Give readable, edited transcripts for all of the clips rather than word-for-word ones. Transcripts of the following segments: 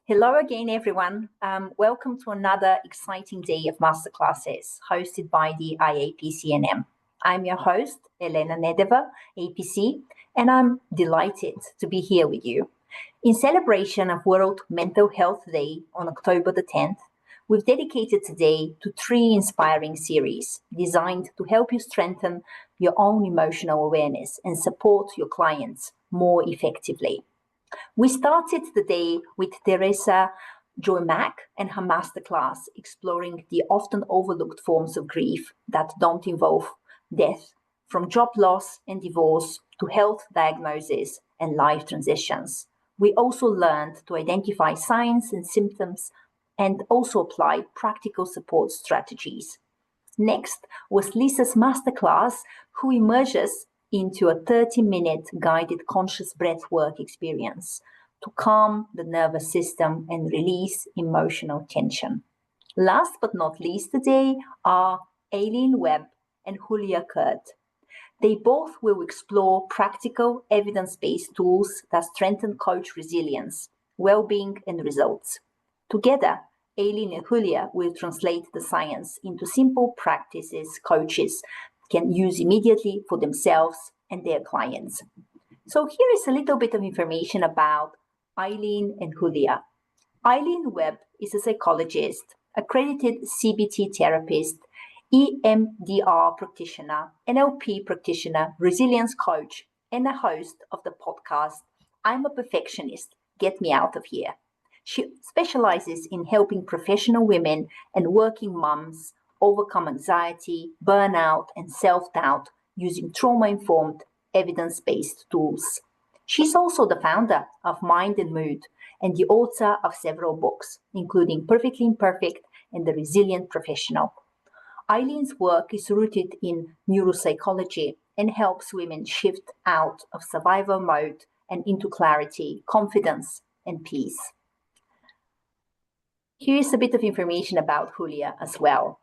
Hello again, everyone. Welcome to another exciting day of masterclasses hosted by the IAPC&M. I'm your host, Aylin, APC, and I'm delighted to be here with you. In celebration of World Mental Health Day on October the 10th, we've dedicated today to 3 inspiring series designed to help you strengthen your own emotional awareness and support your clients more effectively. We started the day with Teresa Joy Mack and her masterclass exploring the often overlooked forms of grief that don't involve death, from job loss and divorce to health diagnosis and life transitions. We also learned to identify signs and symptoms and also apply practical support strategies. Next was Lisa's masterclass, who immerses into a 30-minute guided conscious breathwork experience to calm the nervous system and release emotional tension. Last but not least today are Aylin, Webb and Hulya. They both will explore practical, evidence-based tools that strengthen coach resilience, well-being and results. Together, Aylin and Hulya will translate the science into simple practices coaches can use immediately for themselves and their clients. So here is a little bit of information about Aylin and Hulya. Aylin Webb is a psychologist, accredited CBT therapist, EMDR practitioner, NLP practitioner, resilience coach, and a host of the podcast, I'm a Perfectionist, Get Me Out of Here. She specializes in helping professional women and working moms overcome anxiety, burnout, and self-doubt using trauma-informed, evidence-based tools. She's also the founder of Mind and Mood and the author of several books, including Perfectly Imperfect and The Resilient Professional. Aylin's work is rooted in neuropsychology and helps women shift out of survival mode and into clarity, confidence, and peace. Here's a bit of information about Hulya as well.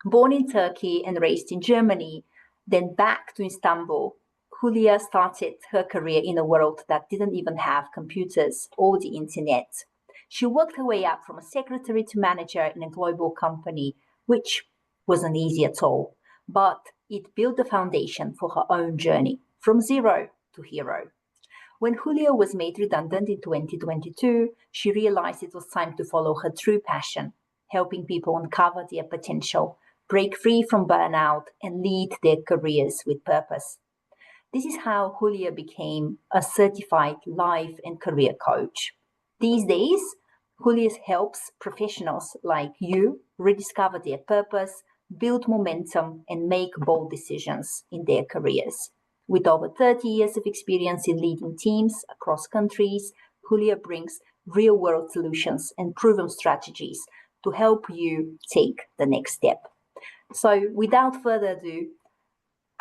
Born in Turkey and raised in Germany, then back to Istanbul, Hulya started her career in a world that didn't even have computers or the internet. She worked her way up from a secretary to manager in a global company, which wasn't easy at all, but it built the foundation for her own journey, from zero to hero. When Hulya was made redundant in 2022, she realized it was time to follow her true passion, helping people uncover their potential, break free from burnout, and lead their careers with purpose. This is how Hulya became a certified life and career coach. These days, Hulya helps professionals like you rediscover their purpose, build momentum, and make bold decisions in their careers. With over 30 years of experience in leading teams across countries, Hulya brings real-world solutions and proven strategies to help you take the next step. So without further ado,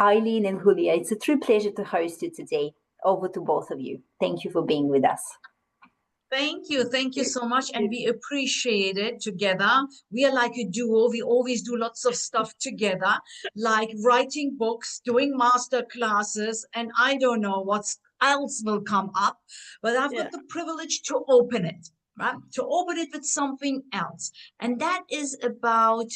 Aylin and Hulya, it's a true pleasure to host you today. Over to both of you. Thank you for being with us. Thank you so much, and we appreciate it together. We are like a duo. We always do lots of stuff together, like writing books, doing master classes, and I don't know what else will come up, but I've got the privilege to open it, right? To open it with something else, and that is about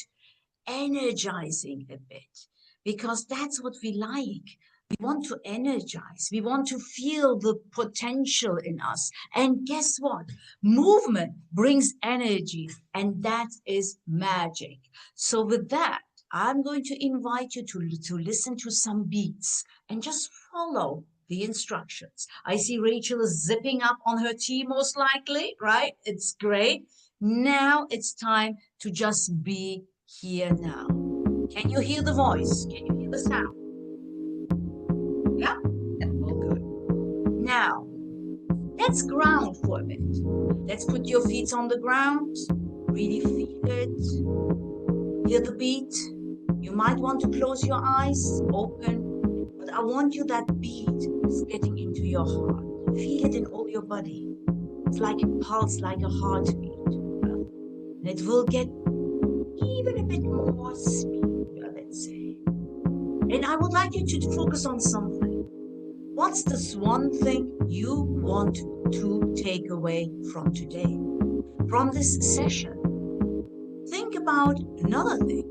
energizing a bit, because that's what we like. We want to energize. We want to feel the potential in us. And guess what? Movement brings energy, and that is magic. So with that, I'm going to invite you to listen to some beats and just follow the instructions. I see Rachel is zipping up on her tea, most likely, right? It's great. Now it's time to just be here now. Can you hear the voice? Can you hear the sound? Yeah? All good. Now, let's ground for a bit. Let's put your feet on the ground. Really feel it. Hear the beat. You might want to close your eyes, open. But I want you, that beat is getting into your heart. Feel it in all your body. It's like a pulse, like a heartbeat. And it will get even a bit more speed, let's say. And I would like you to focus on something. What's this one thing you want to take away from today, from this session? Think about another thing.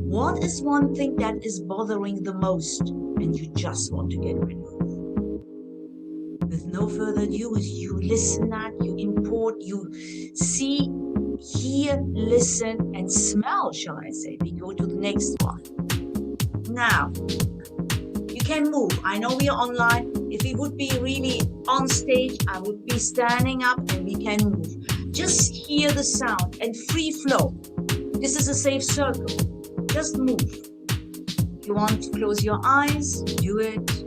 What is one thing that is bothering the most and you just want to get rid of? With no further ado, you listen that, you import, you see, hear, listen, and smell, shall I say. We go to the next one. Now, you can move. I know we are online. If we would be really on stage, I would be standing up and we can move. Just hear the sound and free flow. This is a safe circle. Just move. If you want to close your eyes, do it.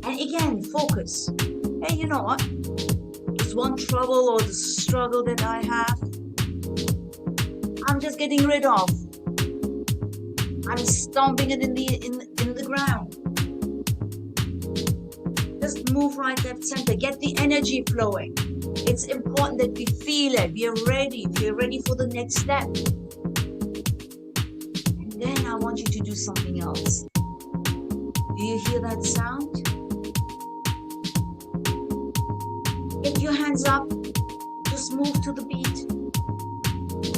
And again, focus. Hey, you know what? It's one trouble or the struggle that I have, I'm just getting rid of. I'm stomping it in the ground. Just move right, left, center. Get the energy flowing. It's important that we feel it. We are ready. We are ready for the next step. And then I want you to do something else. Do you hear that sound? Get your hands up. Just move to the beat.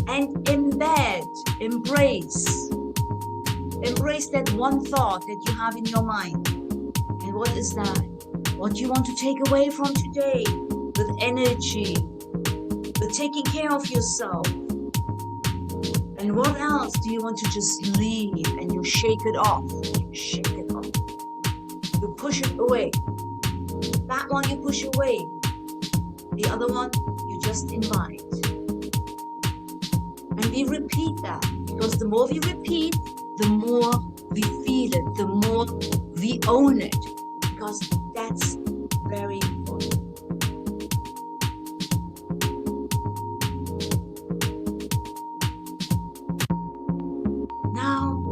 And embed, embrace that one thought that you have in your mind. And what is that? What you want to take away from today with energy, with taking care of yourself. And what else do you want to just leave and you shake it off? You shake it off. You push it away. That one you push away. The other one you just invite. And we repeat that, because the more we repeat, the more we feel it, the more we own it, because that's very important. Now,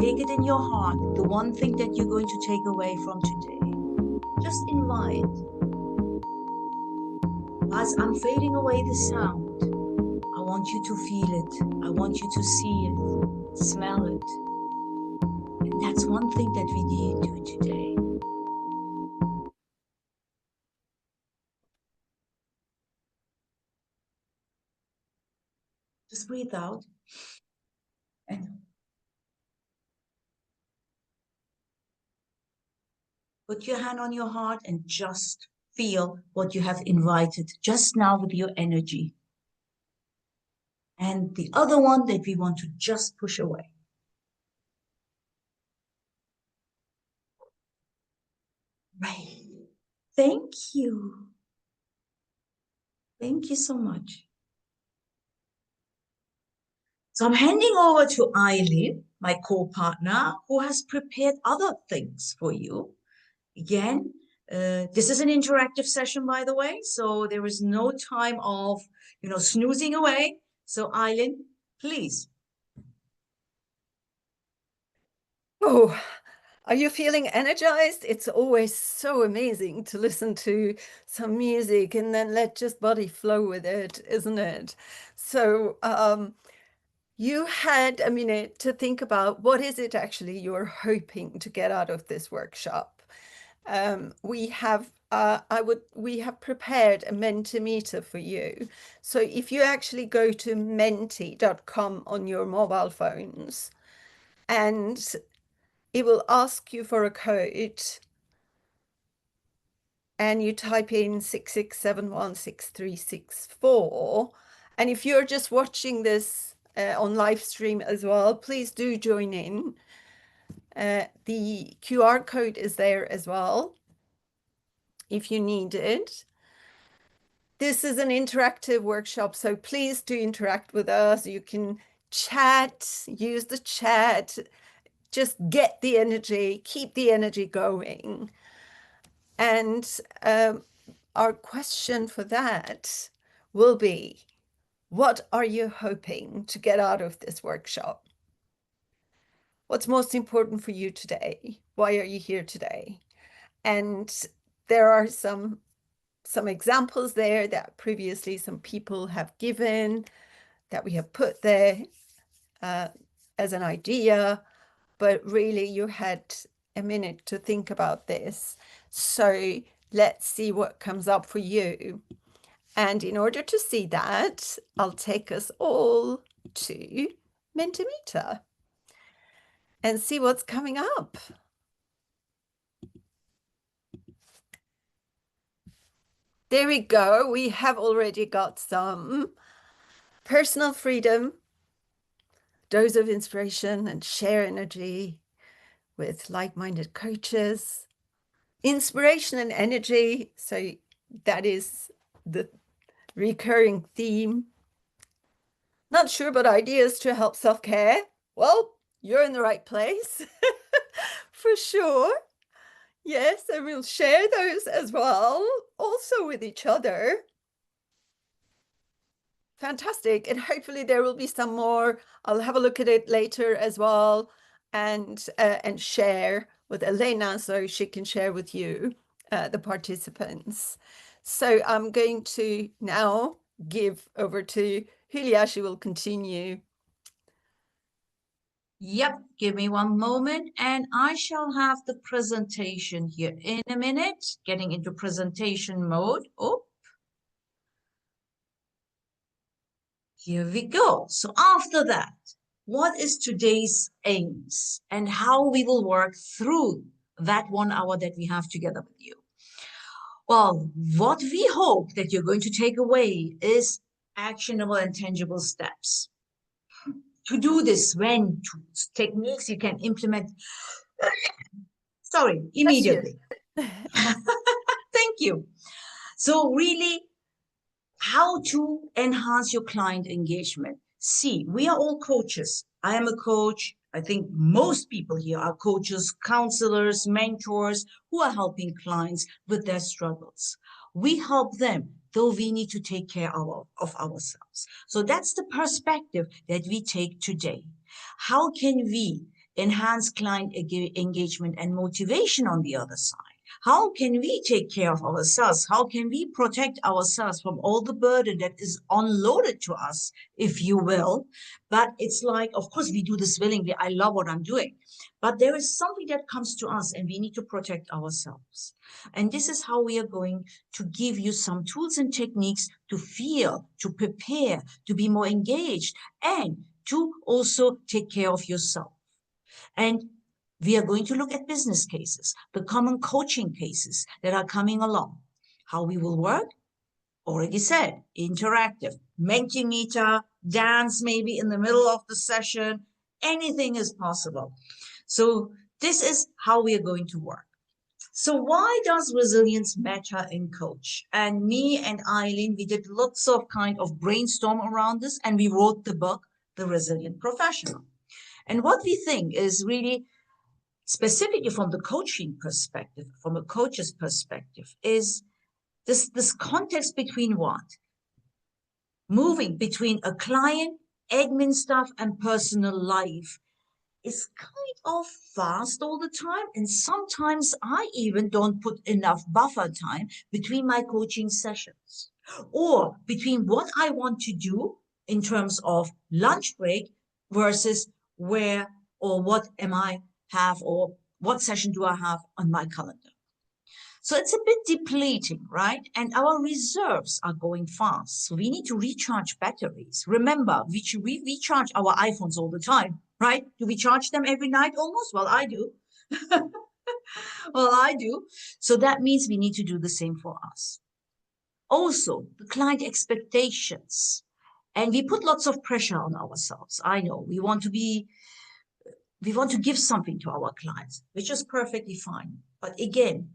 take it in your heart, the one thing that you're going to take away from today. Just invite. As I'm fading away the sound, I want you to feel it. I want you to see it, smell it. And that's one thing that we need to do today. Just breathe out. And put your hand on your heart and just feel what you have invited just now with your energy. And the other one that we want to just push away. Right. Thank you. Thank you so much. So I'm handing over to Aylin, my co-partner, who has prepared other things for you. Again, this is an interactive session, by the way, so there is no time of, snoozing away. So Aylin, please. Oh, are you feeling energized? It's always so amazing to listen to some music and then let just body flow with it, isn't it? So you had a minute to think about what is it actually you're hoping to get out of this workshop. We have prepared a Mentimeter for you. So if you actually go to menti.com on your mobile phones, and it will ask you for a code, and you type in 66716364. And if you're just watching this on live stream as well, please do join in. The QR code is there as well if you need it. This is an interactive workshop, so please do interact with us. You can chat, use the chat, just get the energy, keep the energy going. And our question for that will be, what are you hoping to get out of this workshop? What's most important for you today? Why are you here today? And there are some examples there that previously some people have given that we have put there as an idea, but really you had a minute to think about this. So let's see what comes up for you. And in order to see that, I'll take us all to Mentimeter and see what's coming up. There we go. We have already got some personal freedom, dose of inspiration, and share energy with like-minded coaches. Inspiration and energy. So that is the recurring theme. Not sure, but ideas to help self-care. Well, you're in the right place for sure. Yes, and we'll share those as well, also with each other. Fantastic. And hopefully there will be some more. I'll have a look at it later as well and share with Elena so she can share with you, the participants. So I'm going to now give over to Hulya. She will continue. Yep, give me one moment and I shall have the presentation here in a minute, getting into presentation mode. Oh, here we go. So after that, what is today's aims and how we will work through that 1 hour that we have together with you? Well, what we hope that you're going to take away is actionable and tangible steps. To do this, when techniques you can implement, immediately. Thank you. So really, how to enhance your client engagement. See, we are all coaches. I am a coach. I think most people here are coaches, counselors, mentors who are helping clients with their struggles. We help them, though we need to take care of ourselves. So that's the perspective that we take today. How can we enhance client engagement and motivation on the other side? How can we take care of ourselves? How can we protect ourselves from all the burden that is unloaded to us, if you will? But it's like, of course, we do this willingly. I love what I'm doing. But there is something that comes to us and we need to protect ourselves. And this is how we are going to give you some tools and techniques to feel, to prepare, to be more engaged, and to also take care of yourself. And we are going to look at business cases, the common coaching cases that are coming along. How we will work, already said, interactive, Mentimeter, dance maybe in the middle of the session, anything is possible. So this is how we are going to work. So why does resilience matter in coach? And me and Aylin, we did lots of kind of brainstorm around this and we wrote the book, The Resilient Professional. And what we think is really specifically from the coaching perspective, from a coach's perspective, is this context between what? Moving between a client, admin stuff, and personal life is kind of fast all the time. And sometimes I even don't put enough buffer time between my coaching sessions or between what I want to do in terms of lunch break versus where or what am I have or what session do I have on my calendar. So it's a bit depleting, right? And our reserves are going fast. So we need to recharge batteries. Remember, we recharge our iPhones all the time, right? Do we charge them every night almost? Well, I do. Well, I do. So that means we need to do the same for us. Also, the client expectations. And we put lots of pressure on ourselves. I know we want to give something to our clients, which is perfectly fine. But again,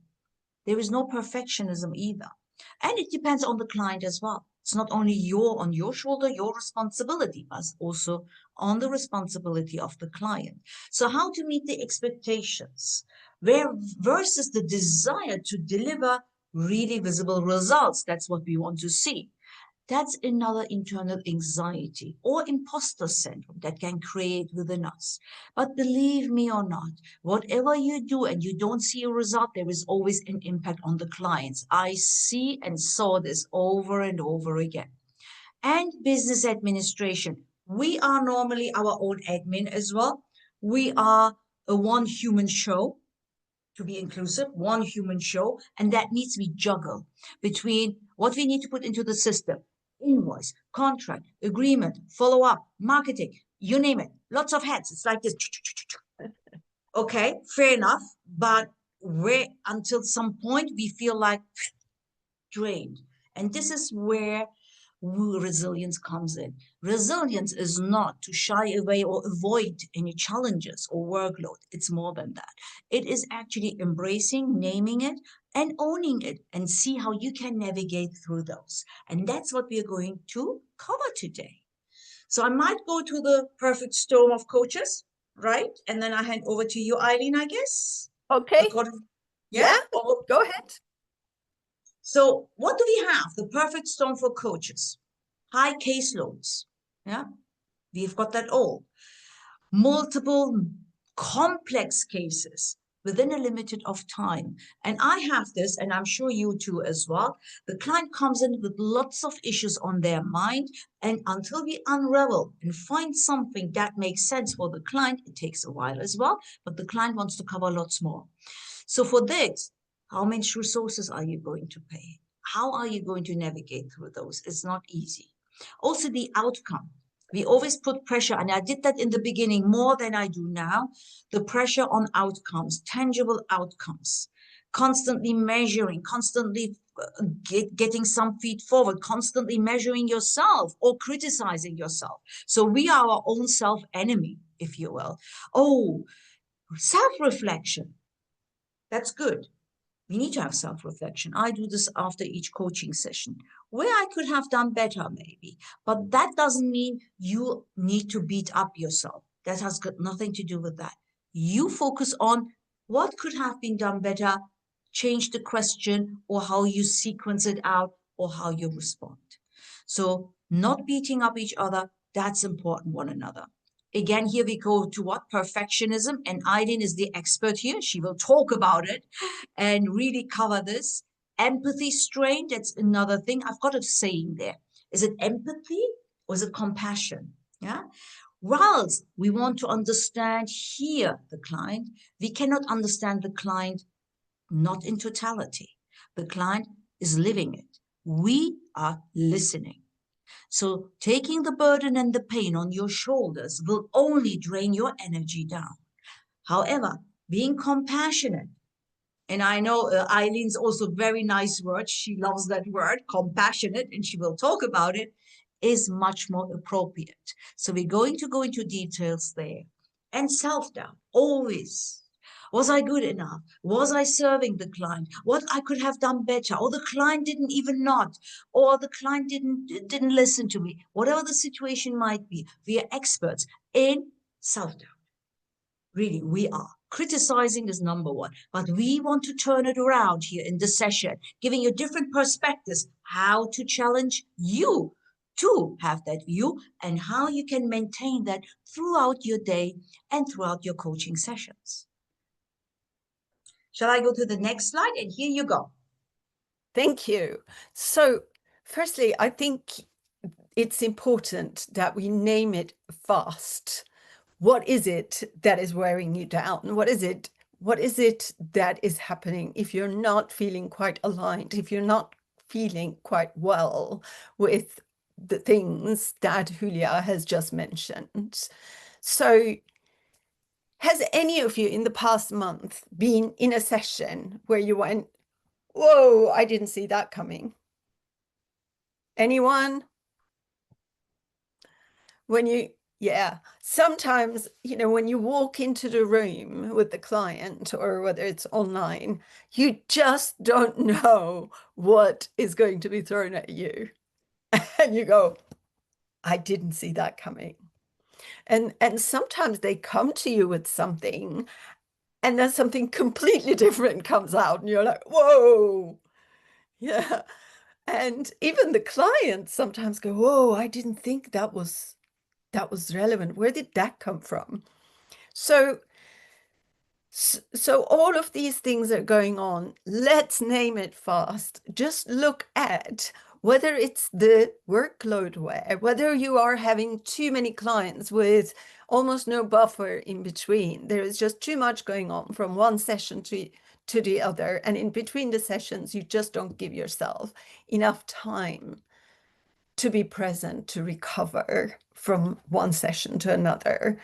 there is no perfectionism either. And it depends on the client as well. It's not only on your shoulder, your responsibility, but also on the responsibility of the client. So how to meet the expectations versus the desire to deliver really visible results. That's what we want to see. That's another internal anxiety or imposter syndrome that can create within us. But believe me or not, whatever you do and you don't see a result, there is always an impact on the clients. I see and saw this over and over again. And business administration. We are normally our own admin as well. We are a one human show, to be inclusive, one human show, and that needs to be juggled between what we need to put into the system, invoice, contract, agreement, follow-up, marketing, you name it, lots of hats. It's like this. Okay, fair enough, but until some point we feel like drained. And this is where resilience comes in. Resilience is not to shy away or avoid any challenges or workload. It's more than that. It is actually embracing, naming it, and owning it, and see how you can navigate through those. And that's what we are going to cover today. So I might go to the perfect storm of coaches, right? And then I hand over to you, Aylin, I guess. Okay. Yeah? Go ahead. So what do we have? The perfect storm for coaches. High caseloads. Yeah, we've got that all. Multiple complex cases within a limited of time. And I have this, and I'm sure you too as well. The client comes in with lots of issues on their mind. And until we unravel and find something that makes sense for the client, it takes a while as well. But the client wants to cover lots more. So for this, how much resources are you going to pay? How are you going to navigate through those? It's not easy. Also, the outcome. We always put pressure, and I did that in the beginning more than I do now, the pressure on outcomes, tangible outcomes, constantly measuring, constantly getting some feet forward, constantly measuring yourself or criticizing yourself. So we are our own self-enemy, if you will. Oh, self-reflection. That's good. We need to have self-reflection. I do this after each coaching session, where I could have done better maybe. But that doesn't mean you need to beat up yourself. That has got nothing to do with that. You focus on what could have been done better, change the question, or how you sequence it out, or how you respond. So not beating up each other, that's important, one another. Again, here we go to what? Perfectionism. And Aylin is the expert here. She will talk about it and really cover this. Empathy strain, that's another thing. I've got a saying there. Is it empathy or is it compassion? Yeah. Whilst we want to understand here the client, we cannot understand the client not in totality. The client is living it. We are listening. So taking the burden and the pain on your shoulders will only drain your energy down. However, being compassionate, and I know Aylin's also very nice word. She loves that word, compassionate, and she will talk about it, is much more appropriate. So we're going to go into details there. And self-doubt, always. Was I good enough? Was I serving the client? What I could have done better? Or the client didn't even nod, or the client didn't listen to me. Whatever the situation might be, we are experts in self-doubt. Really, we are. Criticizing is number one, but we want to turn it around here in this session, giving you different perspectives, how to challenge you to have that view and how you can maintain that throughout your day and throughout your coaching sessions. Shall I go to the next slide? And here you go. Thank you. So firstly, I think it's important that we name it fast. What is it that is wearing you down? What is it that is happening if you're not feeling quite aligned, if you're not feeling quite well with the things that Hulya has just mentioned? So has any of you in the past month been in a session where you went, whoa, I didn't see that coming? Anyone? Sometimes, when you walk into the room with the client or whether it's online, you just don't know what is going to be thrown at you. And you go, I didn't see that coming. And sometimes they come to you with something and then something completely different comes out and you're like, whoa. Yeah. And even the clients sometimes go, whoa, I didn't think that was relevant. Where did that come from? So all of these things are going on. Let's name it fast. Just look at whether it's the workload whether you are having too many clients with almost no buffer in between. There is just too much going on from one session to to the other. And in between the sessions, you just don't give yourself enough time to be present, to recover from one session to another.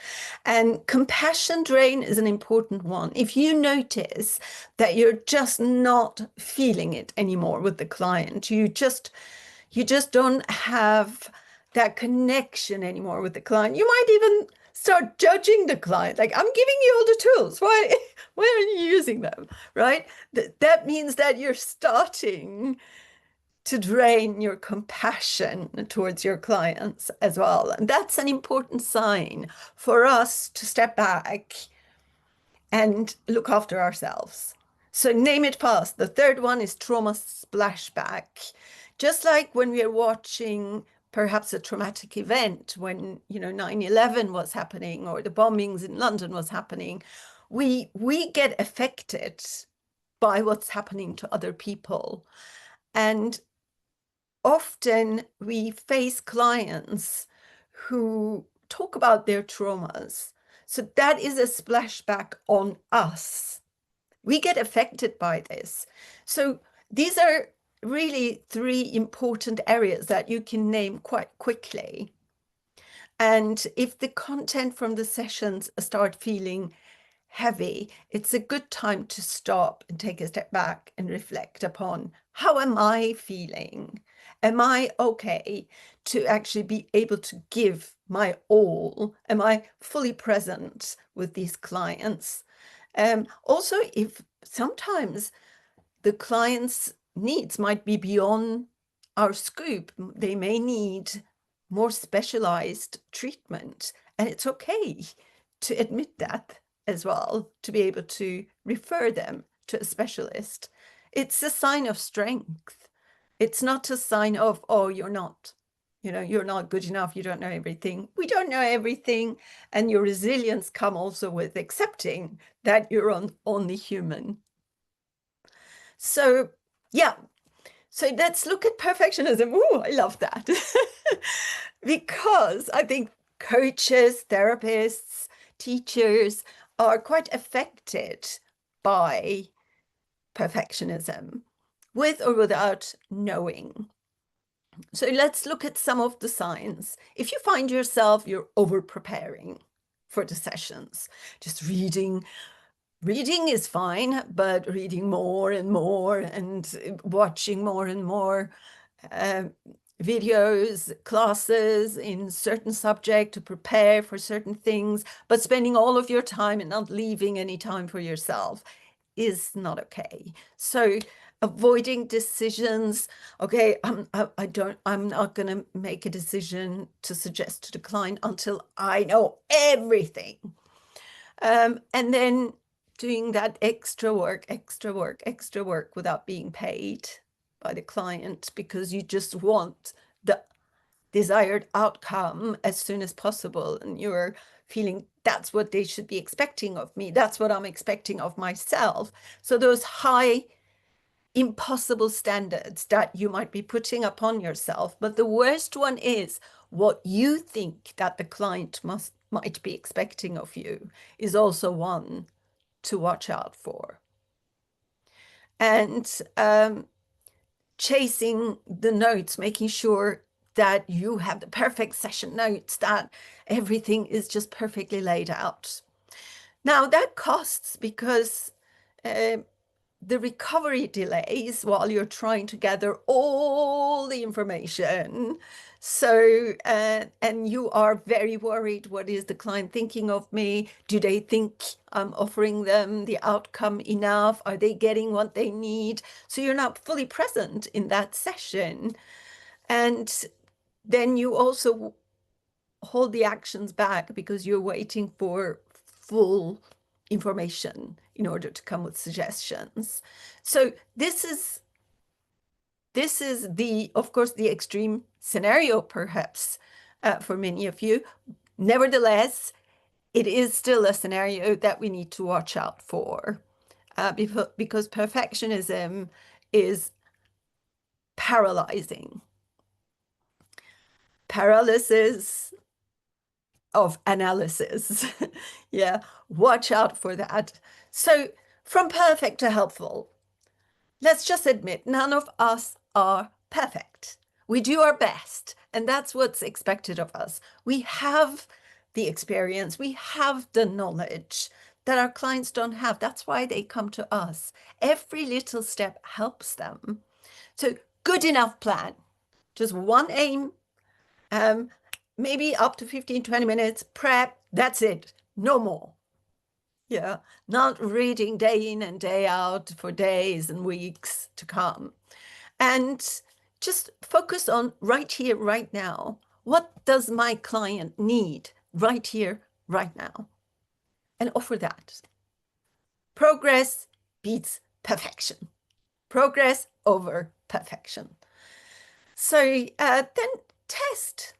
And compassion drain is an important one. If you notice that you're just not feeling it anymore with the client, you just don't have that connection anymore with the client. You might even start judging the client. Like, I'm giving you all the tools. Why aren't you using them? Right? That means that you're starting to drain your compassion towards your clients as well. And that's an important sign for us to step back and look after ourselves. So name it fast. The third one is trauma splashback. Just like when we are watching perhaps a traumatic event, when 9/11 was happening or the bombings in London was happening, we get affected by what's happening to other people. And often we face clients who talk about their traumas. So that is a splashback on us. We get affected by this. So these are really 3 important areas that you can name quite quickly. And if the content from the sessions start feeling heavy, it's a good time to stop and take a step back and reflect upon, how am I feeling? Am I okay to actually be able to give my all? Am I fully present with these clients? Also, if sometimes the client's needs might be beyond our scope, they may need more specialized treatment, and it's okay to admit that as well, to be able to refer them to a specialist. It's a sign of strength. It's not a sign of, oh, you're not good enough, you don't know everything. We don't know everything. And your resilience comes also with accepting that you're only human. So, yeah. So let's look at perfectionism. Ooh, I love that. Because I think coaches, therapists, teachers are quite affected by perfectionism, with or without knowing. So let's look at some of the signs. If you find yourself, you're over preparing for the sessions, just reading is fine, but reading more and more and watching more and more videos, classes in certain subject to prepare for certain things, but spending all of your time and not leaving any time for yourself is not okay. So avoiding decisions. Okay, I'm not going to make a decision to suggest to the client until I know everything. And then doing that extra work without being paid by the client, because you just want the desired outcome as soon as possible, and you're feeling that's what they should be expecting of me, that's what I'm expecting of myself. So those high impossible standards that you might be putting upon yourself. But the worst one is what you think that the client might be expecting of you is also one to watch out for. And chasing the notes, making sure that you have the perfect session notes, that everything is just perfectly laid out. Now that costs, because the recovery delays while you're trying to gather all the information. So, and you are very worried, what is the client thinking of me? Do they think I'm offering them the outcome enough? Are they getting what they need? So you're not fully present in that session. And then you also hold the actions back because you're waiting for full information in order to come with suggestions. So this is of course, the extreme scenario, perhaps, for many of you. Nevertheless, it is still a scenario that we need to watch out for, because perfectionism is paralyzing. Paralysis of analysis. Yeah, watch out for that. So From perfect to helpful. Let's just admit, none of us are perfect. We do our best, and that's what's expected of us. We have the experience, we have the knowledge that our clients don't have. That's why they come to us. Every little step helps them. So, good enough plan. Just one aim, maybe up to 15, 20 minutes, prep, that's it, no more. Yeah, not reading day in and day out for days and weeks to come. And just focus on right here, right now. What does my client need right here, right now? And offer that. Progress beats perfection. Progress over perfection. So then test.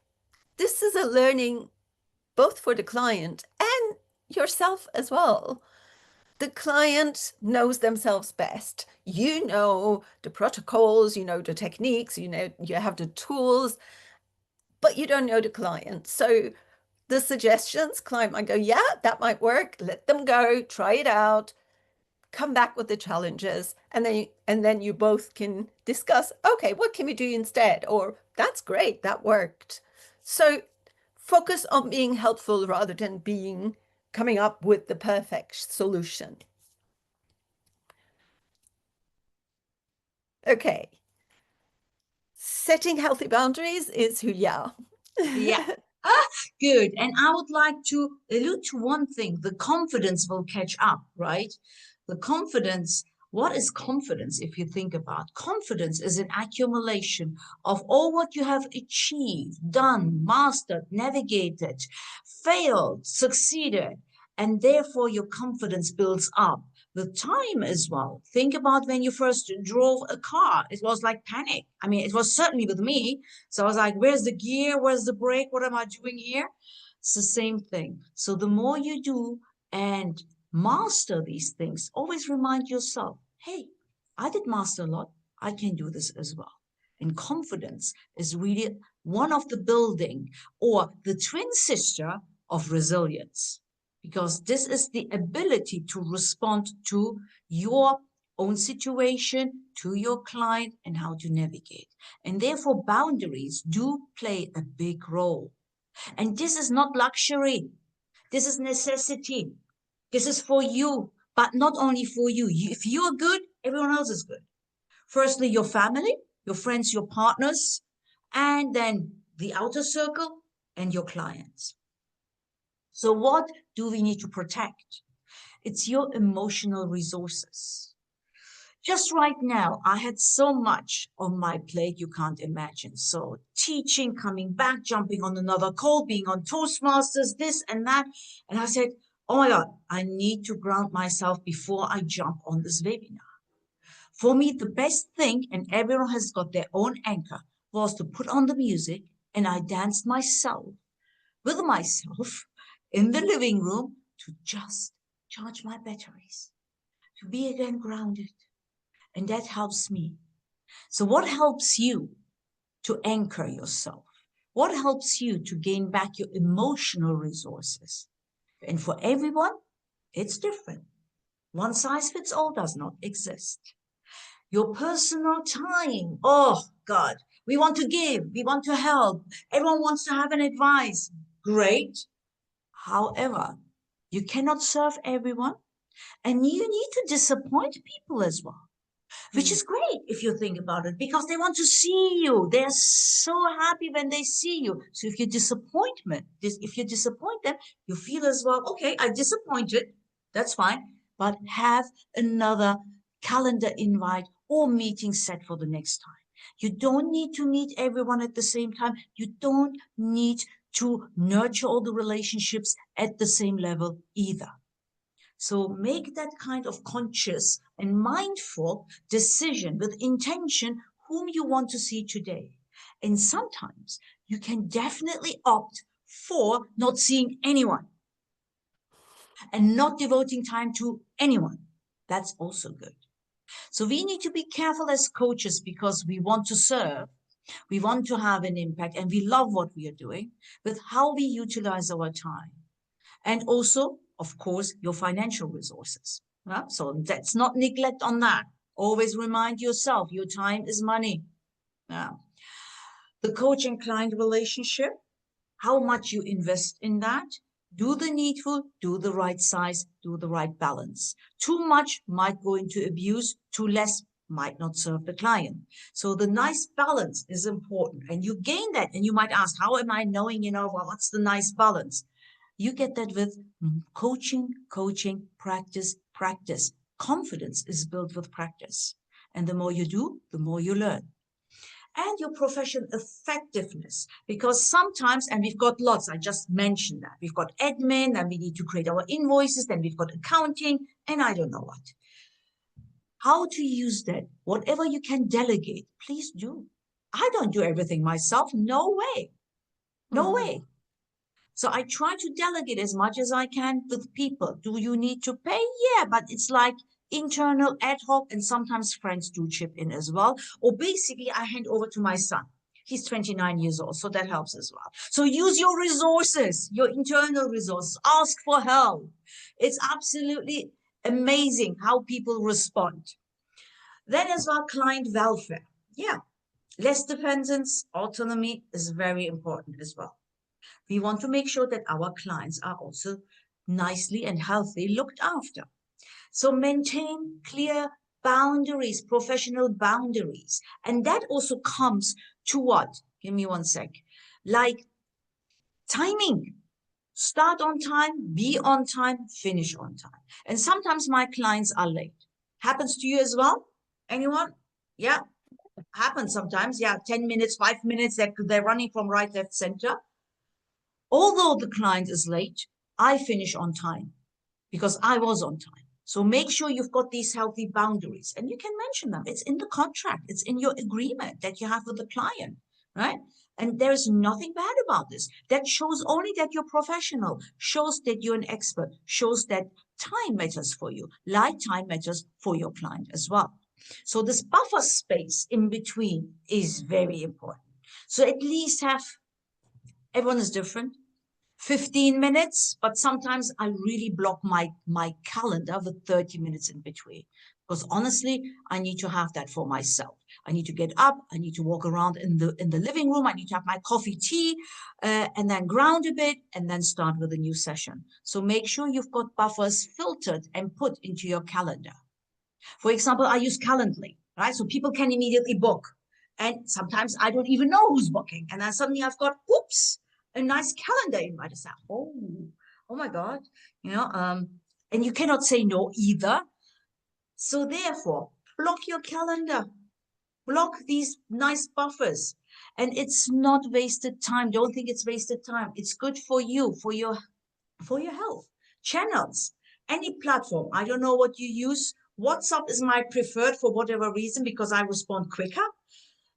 This is a learning both for the client and yourself as well. The client knows themselves best. You know the protocols, you know the techniques, you know you have the tools, but you don't know the client. So the suggestions, client might go, yeah, that might work. Let them go, try it out, come back with the challenges, and then you both can discuss, okay, what can we do instead? Or that's great, that worked. So focus on being helpful rather than coming up with the perfect solution. Okay. Setting healthy boundaries is Hulya. Yeah. Good. And I would like to allude to one thing. The confidence will catch up, right? The confidence. What is confidence if you think about? Confidence is an accumulation of all what you have achieved, done, mastered, navigated, failed, succeeded, and therefore your confidence builds up with time as well. Think about when you first drove a car. It was like panic. I mean, it was certainly with me. So I was like, where's the gear? Where's the brake? What am I doing here? It's the same thing. So the more you do and master these things, always remind yourself, hey, I did master a lot. I can do this as well. And confidence is really one of the building or the twin sister of resilience, because this is the ability to respond to your own situation, to your client, and how to navigate. And therefore, boundaries do play a big role. And this is not luxury. This is necessity. This is for you, but not only for you. If you're good, everyone else is good. Firstly, your family, your friends, your partners, and then the outer circle and your clients. So what do we need to protect? It's your emotional resources. Just right now, I had so much on my plate you can't imagine. So teaching, coming back, jumping on another call, being on Toastmasters, this and that. And I said, oh my God, I need to ground myself before I jump on this webinar. For me, the best thing, and everyone has got their own anchor, was to put on the music and I danced myself with myself in the living room to just charge my batteries, to be again grounded. And that helps me. So what helps you to anchor yourself? What helps you to gain back your emotional resources? And for everyone, it's different. One size fits all does not exist. Your personal time. Oh, God. We want to give. We want to help. Everyone wants to have an advice. Great. However, you cannot serve everyone. And you need to disappoint people as well. Which is great if you think about it, because they want to see you. They're so happy when they see you. So if you disappoint them, you feel as well, okay, I disappointed. That's fine. But have another calendar invite or meeting set for the next time. You don't need to meet everyone at the same time. You don't need to nurture all the relationships at the same level either. So make that kind of conscious and mindful decision with intention whom you want to see today. And sometimes you can definitely opt for not seeing anyone and not devoting time to anyone. That's also good. So we need to be careful as coaches because we want to serve, we want to have an impact, and we love what we are doing, with how we utilize our time. And also, of course, your financial resources. So let's not neglect on that. Always remind yourself, your time is money. The coach and client relationship, how much you invest in that. Do the needful, do the right size, do the right balance. Too much might go into abuse, too less might not serve the client. So the nice balance is important, and you gain that. And you might ask, how am I knowing, well, what's the nice balance? You get that with coaching, practice. Confidence is built with practice. And the more you do, the more you learn. And your professional effectiveness, because sometimes, and we've got lots, I just mentioned that, we've got admin, and we need to create our invoices, then we've got accounting, and I don't know what. How to use that, whatever you can delegate, please do. I don't do everything myself, no way, no way. So I try to delegate as much as I can with people. Do you need to pay? Yeah, but it's like internal ad hoc, and sometimes friends do chip in as well. Or basically I hand over to my son. He's 29 years old, so that helps as well. So use your resources, your internal resources, ask for help. It's absolutely amazing how people respond. Then as well, client welfare. Yeah, less dependence, autonomy is very important as well. We want to make sure that our clients are also nicely and healthy looked after. So maintain clear boundaries, professional boundaries. And that also comes to what? Give me one sec. Like timing. Start on time, be on time, finish on time. And sometimes my clients are late. Happens to you as well? Anyone? Yeah, happens sometimes. Yeah, 10 minutes, 5 minutes, they're running from right, left, center. Although the client is late, I finish on time because I was on time. So make sure you've got these healthy boundaries, and you can mention them. It's in the contract. It's in your agreement that you have with the client, right? And there's nothing bad about this. That shows only that you're professional, shows that you're an expert, shows that time matters for you, like time matters for your client as well. So this buffer space in between is very important. So at least have, everyone is different, 15 minutes, but sometimes I really block my calendar with 30 minutes in between, because honestly, I need to have that for myself. I need to get up, I need to walk around in the living room, I need to have my coffee, tea, and then ground a bit, and then start with a new session. So make sure you've got buffers filtered and put into your calendar. For example, I use Calendly, right? So people can immediately book. And sometimes I don't even know who's booking. And then suddenly I've got, oops, a nice calendar invite. I say, oh my God, and you cannot say no either. So therefore, block your calendar, block these nice buffers. And it's not wasted time. Don't think it's wasted time. It's good for you, for your health. Channels, any platform. I don't know what you use. WhatsApp is my preferred for whatever reason, because I respond quicker.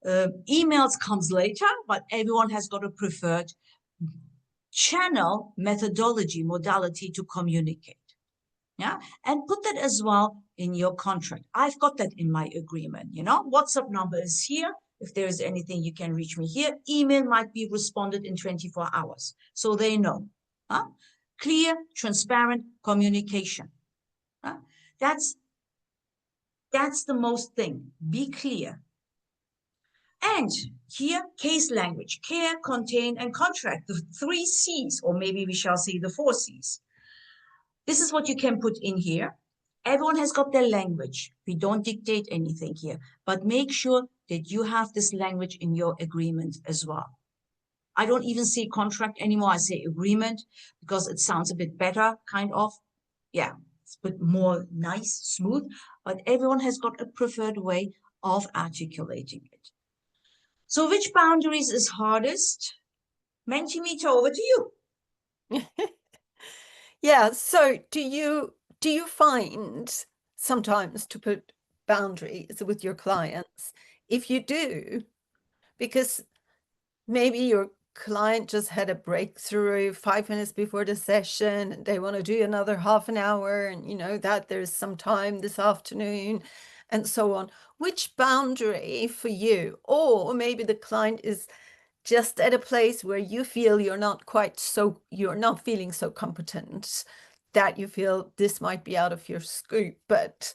Emails comes later, but everyone has got a preferred channel, methodology, modality to communicate. Yeah, and put that as well in your contract. I've got that in my agreement. WhatsApp number is here. If there is anything, you can reach me here. Email might be responded in 24 hours, so they know. Clear, transparent communication. That's the most thing. Be clear. And here, case language, care, contain, and contract, the 3 C's, or maybe we shall say the 4 C's. This is what you can put in here. Everyone has got their language. We don't dictate anything here, but make sure that you have this language in your agreement as well. I don't even say contract anymore. I say agreement, because it sounds a bit better, kind of. Yeah, it's a bit more nice, smooth, but everyone has got a preferred way of articulating it. So which boundaries is hardest? Mentimeter, over to you. Yeah, so do you find sometimes to put boundaries with your clients? If you do, because maybe your client just had a breakthrough 5 minutes before the session, and they want to do another half an hour, and that there's some time this afternoon and so on. Which boundary for you? Or maybe the client is just at a place where you feel you're not feeling so competent that you feel this might be out of your scope, but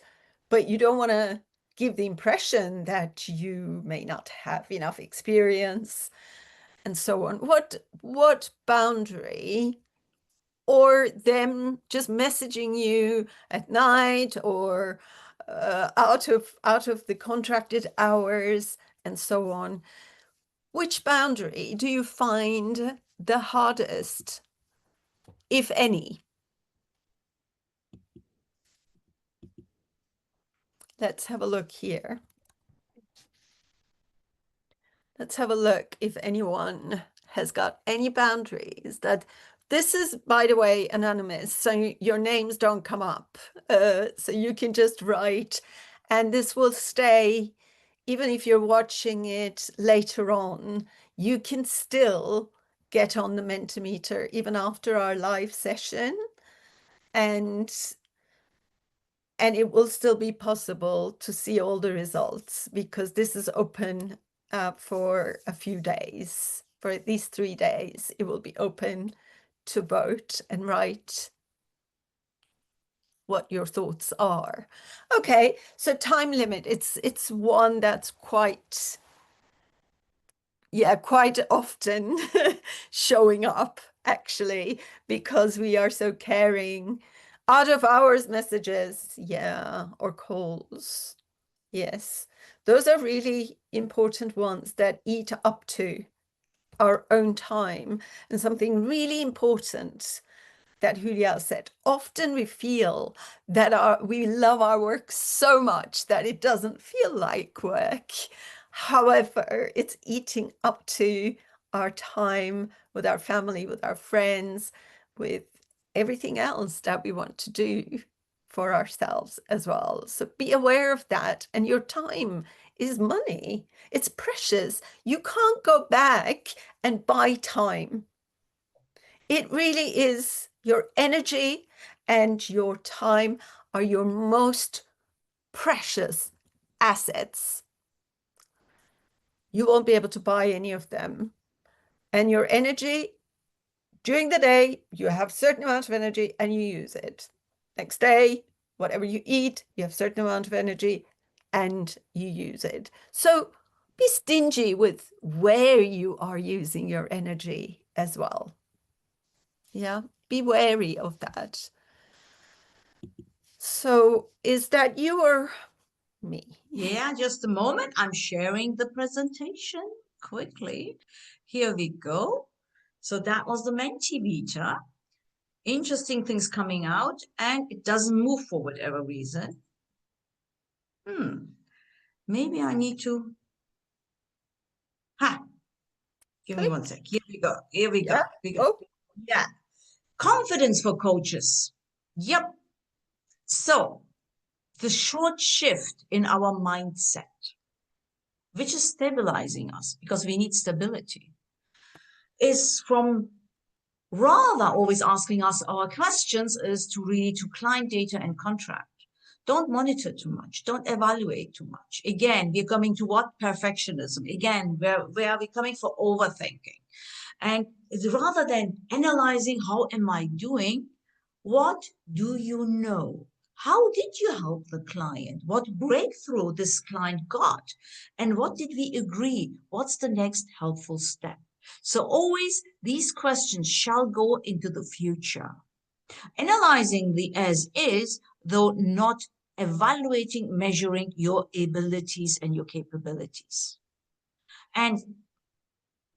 you don't want to give the impression that you may not have enough experience and so on. What boundary, or them just messaging you at night or out of the contracted hours and so on, which boundary do you find the hardest, if any? Let's have a look here. Let's have a look if anyone has got any boundaries. That this is, by the way, anonymous, so your names don't come up. So you can just write, and this will stay, even if you're watching it later on, you can still get on the Mentimeter even after our live session. And it will still be possible to see all the results, because this is open for a few days. For at least 3 days, it will be open to vote and write what your thoughts are. Okay, so time limit, it's one that's quite often showing up, actually, because we are so caring. Out of hours messages, yeah, or calls. Yes, those are really important ones that eat up to our own time. And something really important that Hulya said, often we feel that we love our work so much that it doesn't feel like work. However, it's eating up to our time with our family, with our friends, with everything else that we want to do for ourselves as well. So be aware of that. And your time is money. It's precious. You can't go back and buy time. It really is. Your energy and your time are your most precious assets. You won't be able to buy any of them. And your energy, during the day, you have a certain amount of energy and you use it. Next day, whatever you eat, you have a certain amount of energy and you use it. So be stingy with where you are using your energy as well. Yeah, be wary of that. So is that you or me? Yeah, just a moment. I'm sharing the presentation quickly. Here we go. So that was the Mentimeter. Interesting things coming out, and it doesn't move for whatever reason. Maybe I need to. Give me 1 sec. Here we go. Here we go. Yeah. Oh. Yeah. Confidence for coaches. Yep. So the short shift in our mindset, which is stabilizing us because we need stability, is from rather always asking us our questions is to really to client data and contract. Don't monitor too much. Don't evaluate too much. Again, we're coming to what? Perfectionism. Again, where are we coming for? Overthinking. And rather than analyzing how am I doing, what do you know? How did you help the client? What breakthrough this client got? And what did we agree? What's the next helpful step? So always these questions shall go into the future. Analyzing the as is, though not evaluating, measuring your abilities and your capabilities. And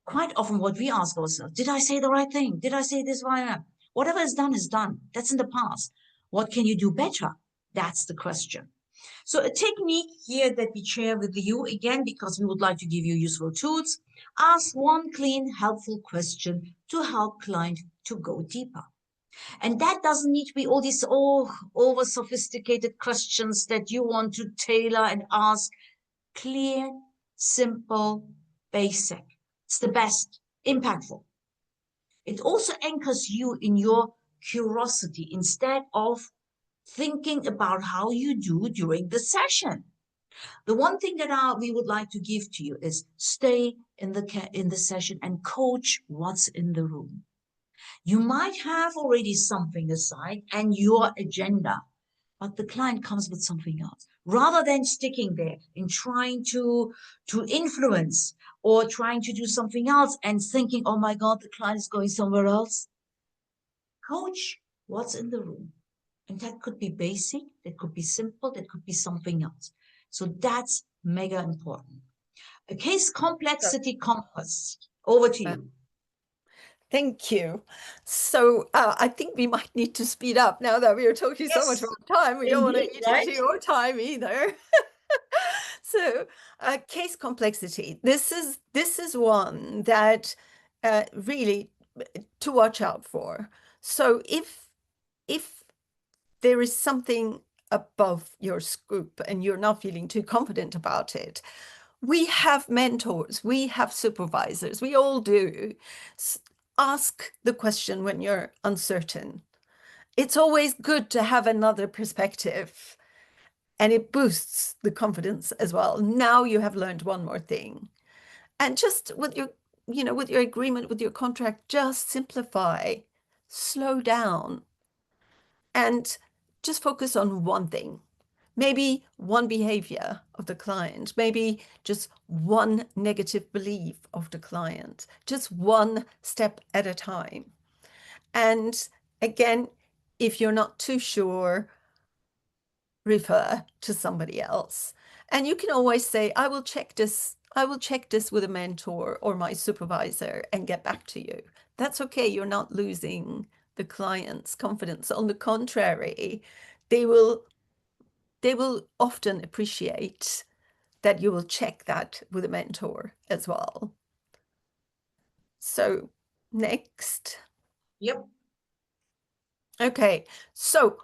quite often what we ask ourselves, did I say the right thing? Did I say this right? Whatever is done is done. That's in the past. What can you do better? That's the question. So a technique here that we share with you, again, because we would like to give you useful tools, ask one clean, helpful question to help client to go deeper. And that doesn't need to be all these over sophisticated questions that you want to tailor and ask. Clear, simple, basic. It's the best, impactful. It also anchors you in your curiosity instead of thinking about how you do during the session. The one thing that we would like to give to you is stay in the session and coach what's in the room. You might have already something aside and your agenda, but the client comes with something else. Rather than sticking there and trying to influence or trying to do something else and thinking, oh my God, the client is going somewhere else. Coach what's in the room. And that could be basic, that could be simple, that could be something else. So that's mega important. A case complexity compass. Over to you. Thank you. So I think we might need to speed up now that we are talking so much about time. We don't want to eat into your time either. So case complexity. This is one that really to watch out for. So if there is something above your scope and you're not feeling too confident about it, we have mentors, we have supervisors, we all do. Ask the question when you're uncertain. It's always good to have another perspective, and it boosts the confidence as well. Now you have learned one more thing. And just with your, with your agreement, with your contract, just simplify, slow down, and just focus on one thing. Maybe one behavior of the client, maybe just one negative belief of the client, just one step at a time. And again, if you're not too sure, refer to somebody else. And you can always say, I will check this with a mentor or my supervisor and get back to you. That's okay. You're not losing the client's confidence. On the contrary, they will often appreciate that you will check that with a mentor as well. So next. Yep. Okay, so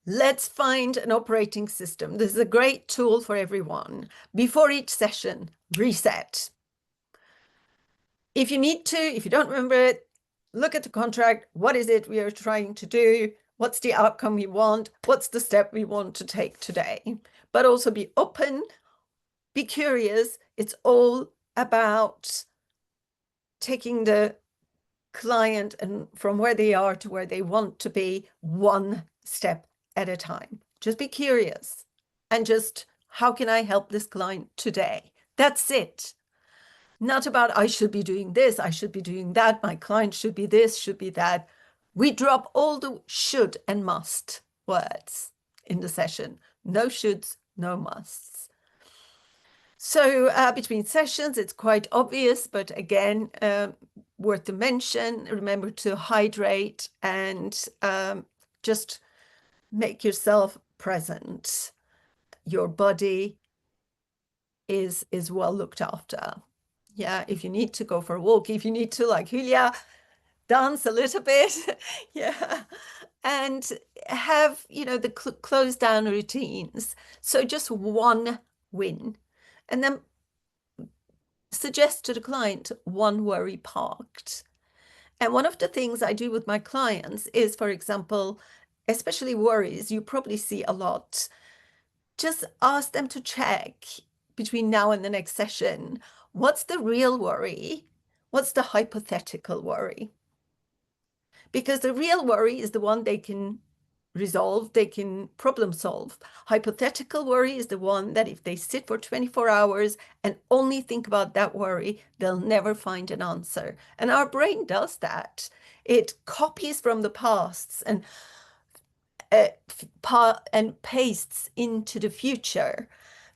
let's find an operating system. This is a great tool for everyone. Before each session, reset. If you need to, if you don't remember it, look at the contract. What is it we are trying to do? What's the outcome we want? What's the step we want to take today? But also be open, be curious. It's all about taking the client and from where they are to where they want to be, one step at a time. Just be curious and just, how can I help this client today? That's it. Not about, I should be doing this, I should be doing that, my client should be this, should be that. We drop all the should and must words in the session. No shoulds, no musts. So between sessions, it's quite obvious, but again, worth to mention, remember to hydrate and just make yourself present. Your body is well looked after. Yeah, if you need to go for a walk, if you need to, like Hulya, dance a little bit, yeah, and have, the close down routines. So just one win. And then suggest to the client one worry parked. And one of the things I do with my clients is, for example, especially worries you probably see a lot, just ask them to check between now and the next session, what's the real worry? What's the hypothetical worry? Because the real worry is the one they can resolve, they can problem solve. Hypothetical worry is the one that if they sit for 24 hours and only think about that worry, they'll never find an answer. And our brain does that. It copies from the pasts and pastes into the future.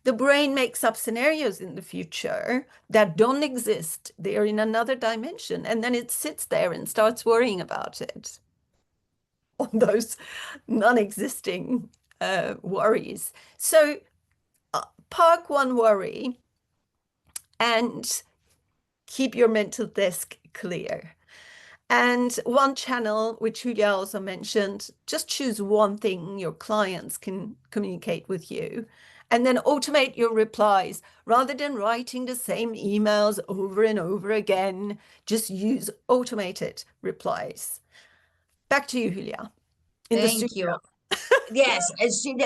The brain makes up scenarios in the future that don't exist. They are in another dimension. And then it sits there and starts worrying about it. On those non-existing worries. So park one worry and keep your mental desk clear. And one channel, which Hulya also mentioned, just choose one thing your clients can communicate with you. And then automate your replies. Rather than writing the same emails over and over again, just use automated replies. Back to you, Hulya. Thank you. Yes,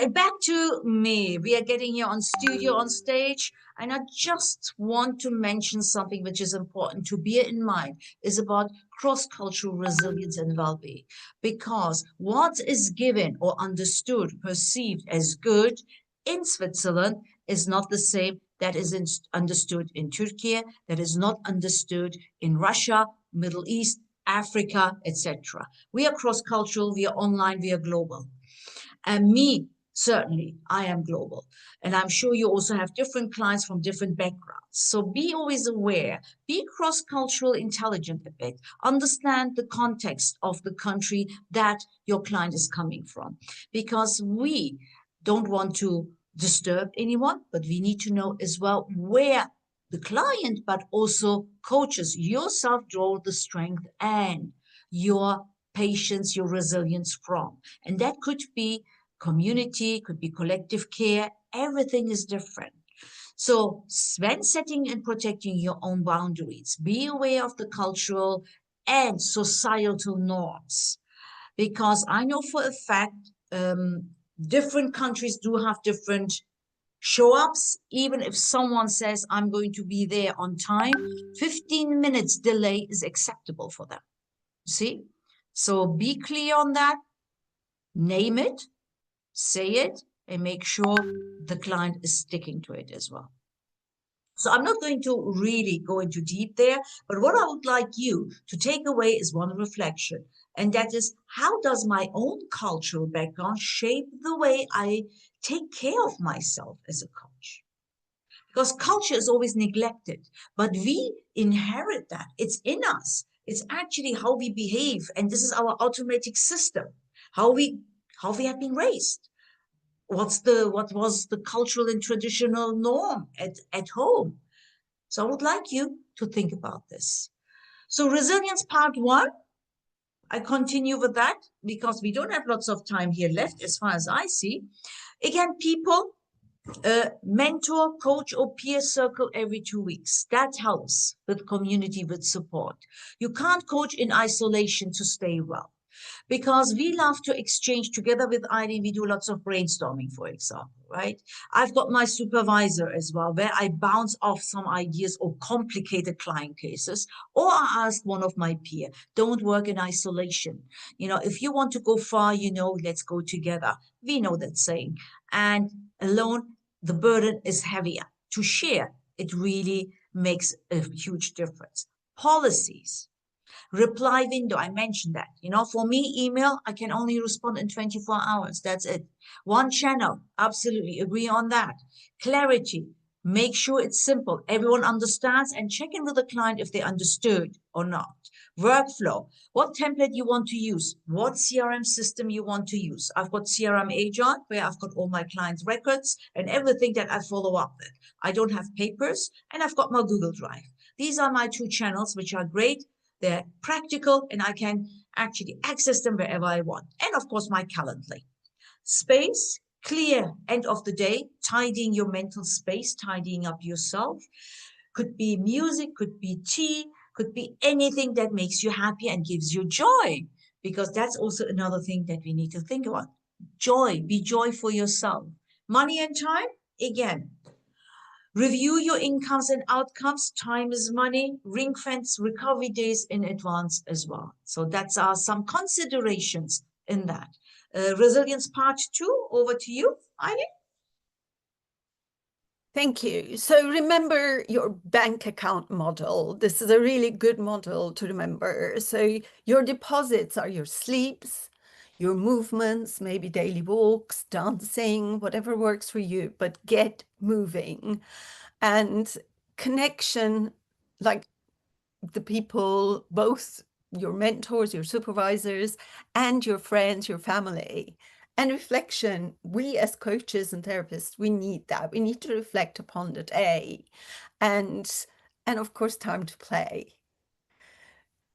back to me. We are getting here on studio on stage, and I just want to mention something which is important to bear in mind is about cross-cultural resilience and well-being. Because what is given or understood, perceived as good in Switzerland is not the same that is understood in Turkey, that is not understood in Russia, Middle East, Africa, etc. We are cross-cultural, we are online, we are global. And me, certainly, I am global. And I'm sure you also have different clients from different backgrounds. So be always aware, be cross-cultural intelligent a bit, understand the context of the country that your client is coming from. Because we don't want to disturb anyone, but we need to know as well where the client, but also coaches yourself draw the strength and your patience, your resilience from. And that could be community, could be collective care. Everything is different. So when setting and protecting your own boundaries, be aware of the cultural and societal norms. Because I know for a fact, different countries do have different show-ups. Even if someone says, I'm going to be there on time, 15 minutes delay is acceptable for them. See? So be clear on that, name it, say it, and make sure the client is sticking to it as well. So I'm not going to really go into deep there, but what I would like you to take away is one reflection, and that is, how does my own cultural background shape the way I take care of myself as a coach? Because culture is always neglected, but we inherit that. It's in us. It's actually how we behave, and this is our automatic system, how we have been raised. What was the cultural and traditional norm at home? So I would like you to think about this. So resilience part 1, I continue with that because we don't have lots of time here left as far as I see. Again, people, mentor, coach, or peer circle every 2 weeks. That helps with community, with support. You can't coach in isolation to stay well. Because we love to exchange together with Aylin. We do lots of brainstorming, for example, right? I've got my supervisor as well, where I bounce off some ideas or complicated client cases, or I ask one of my peers. Don't work in isolation. You know, if you want to go far, you know, let's go together. We know that saying. And alone, the burden is heavier. To share, it really makes a huge difference. Policies. Reply window, I mentioned that. You know, for me, email, I can only respond in 24 hours. That's it. One channel, absolutely agree on that. Clarity, make sure it's simple. Everyone understands, and check in with the client if they understood or not. Workflow, what template you want to use, what CRM system you want to use. I've got CRM Agent, where I've got all my clients' records and everything that I follow up with. I don't have papers, and I've got my Google Drive. These are my 2 channels, which are great. They're practical, and I can actually access them wherever I want. And of course, my Calendly. Space, clear, end of the day, tidying your mental space, tidying up yourself. Could be music, could be tea, could be anything that makes you happy and gives you joy. Because that's also another thing that we need to think about. Joy, be joy for yourself. Money and time, again, review your incomes and outcomes. Time is money. Ring fence recovery days in advance as well. So that's some considerations in that. Resilience part 2, over to you, Aylin. Thank you. So remember your bank account model. This is a really good model to remember. So your deposits are your sleeps, your movements, maybe daily walks, dancing, whatever works for you, but get moving. And connection, like the people, both your mentors, your supervisors, and your friends, your family. And reflection, we as coaches and therapists, we need that. We need to reflect upon the day. And of course, time to play.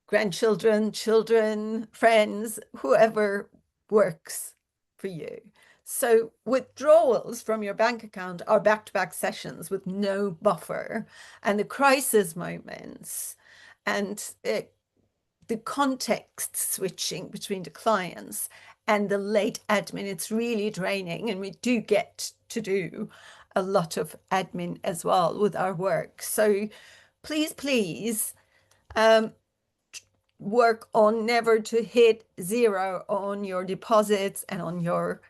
Grandchildren, children, friends, whoever works for you. So withdrawals from your bank account are back-to-back sessions with no buffer. And the crisis moments and the context switching between the clients and the late admin. It's really draining, and we do get to do a lot of admin as well with our work. So please, please work on never to hit zero on your deposits and on your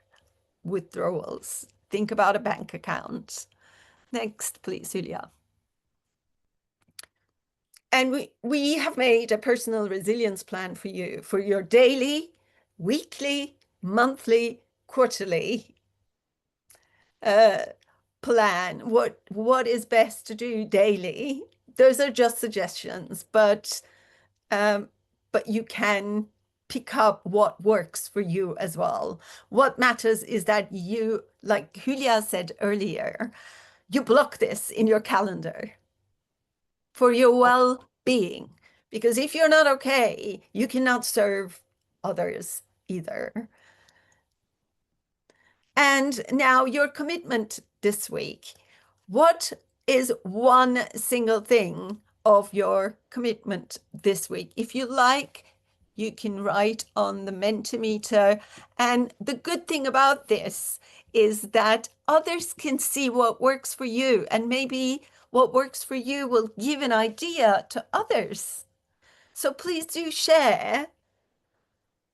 withdrawals. Think about a bank account. Next, please, Hulya. And we have made a personal resilience plan for you for your daily, weekly, monthly, quarterly plan. What is best to do daily? Those are just suggestions, but you can pick up what works for you as well. What matters is that you, like Hulya said earlier, you block this in your calendar for your well-being. Because if you're not okay, you cannot serve others either. And now your commitment this week. What is one single thing of your commitment this week? If you like, you can write on the Mentimeter. And the good thing about this is that others can see what works for you, and maybe what works for you will give an idea to others. So please do share,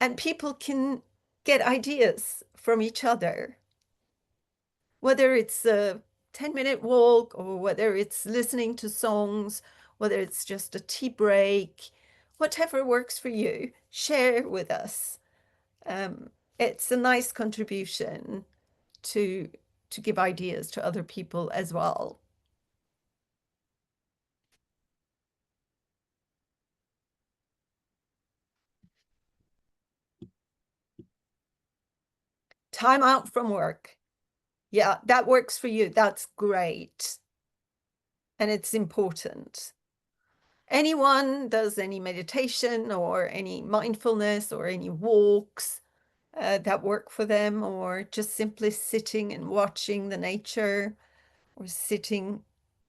and people can get ideas from each other. Whether it's a 10-minute walk, or whether it's listening to songs, whether it's just a tea break, whatever works for you, share with us. It's a nice contribution to give ideas to other people as well. Time out from work. Yeah, that works for you. That's great. And it's important. Anyone does any meditation or any mindfulness or any walks that work for them, or just simply sitting and watching the nature, or sitting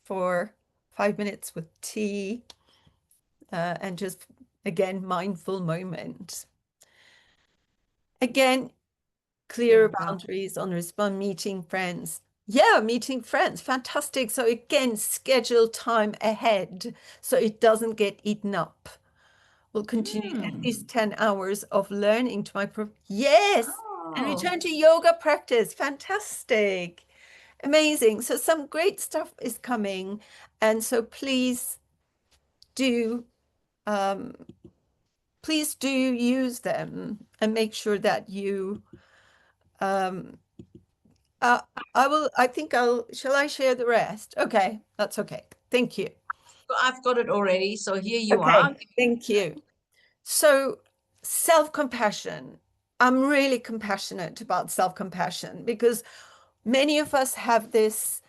for 5 minutes with tea, and just, again, mindful moment. Again, clear boundaries on respond, meeting friends. Yeah, meeting friends, fantastic. So again, schedule time ahead so it doesn't get eaten up. We'll continue at least 10 hours of learning to my yes, and return to yoga practice. Fantastic. Amazing. So some great stuff is coming. And so please do use them, and make sure that you shall I share the rest? Okay, that's okay. Thank you. I've got it already. So here you are. Thank you. So self-compassion. I'm really compassionate about self-compassion, because many of us have this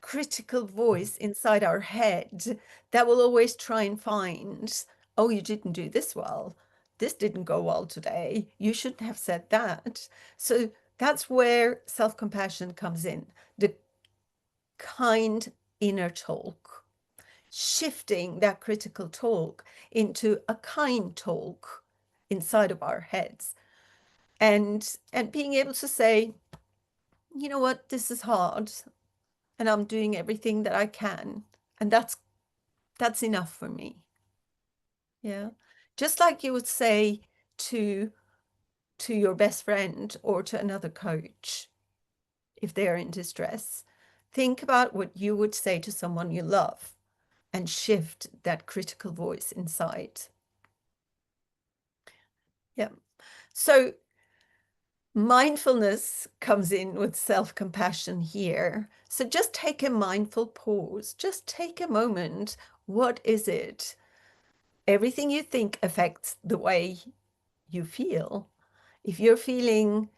critical voice inside our head that will always try and find, oh, you didn't do this well. This didn't go well today. You shouldn't have said that. So that's where self-compassion comes in, the kind inner talk, shifting that critical talk into a kind talk inside of our heads, and being able to say, you know what, this is hard, and I'm doing everything that I can, and that's enough for me. Yeah, just like you would say to your best friend or to another coach if they're in distress. Think about what you would say to someone you love, and shift that critical voice inside. Yeah. So mindfulness comes in with self-compassion here. So just take a mindful pause. Just take a moment. What is it? Everything you think affects the way you feel. If you're feeling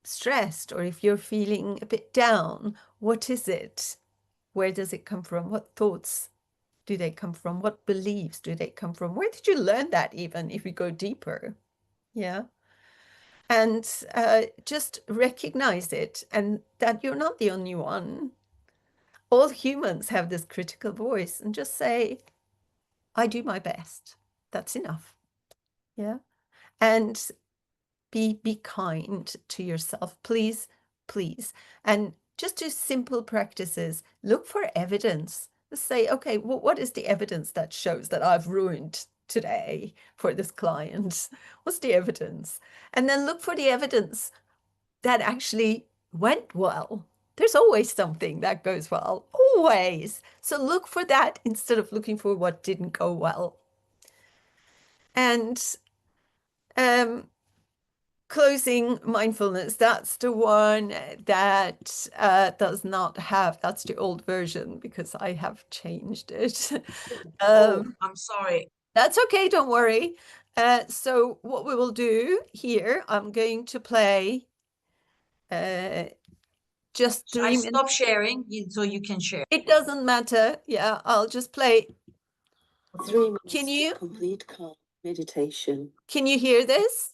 stressed, or if you're feeling a bit down, what is it? Where does it come from? What thoughts do they come from? What beliefs do they come from? Where did you learn that, even if we go deeper? Yeah. And just recognize it, and that you're not the only one. All humans have this critical voice, and just say, I do my best. That's enough. Yeah. And be kind to yourself, please, please. And just do simple practices. Look for evidence. Say, okay, well, what is the evidence that shows that I've ruined today for this client? What's the evidence? And then look for the evidence that actually went well. There's always something that goes well, always. So look for that instead of looking for what didn't go well. And closing mindfulness, that's the one that does not have, that's the old version because I have changed it. I'm sorry. That's okay, don't worry. So what we will do here, I'm going to play just 3 minutes. Stop sharing so you can share. It doesn't matter. Yeah, I'll just play. 3 minutes Can you complete calm meditation? Can you hear this?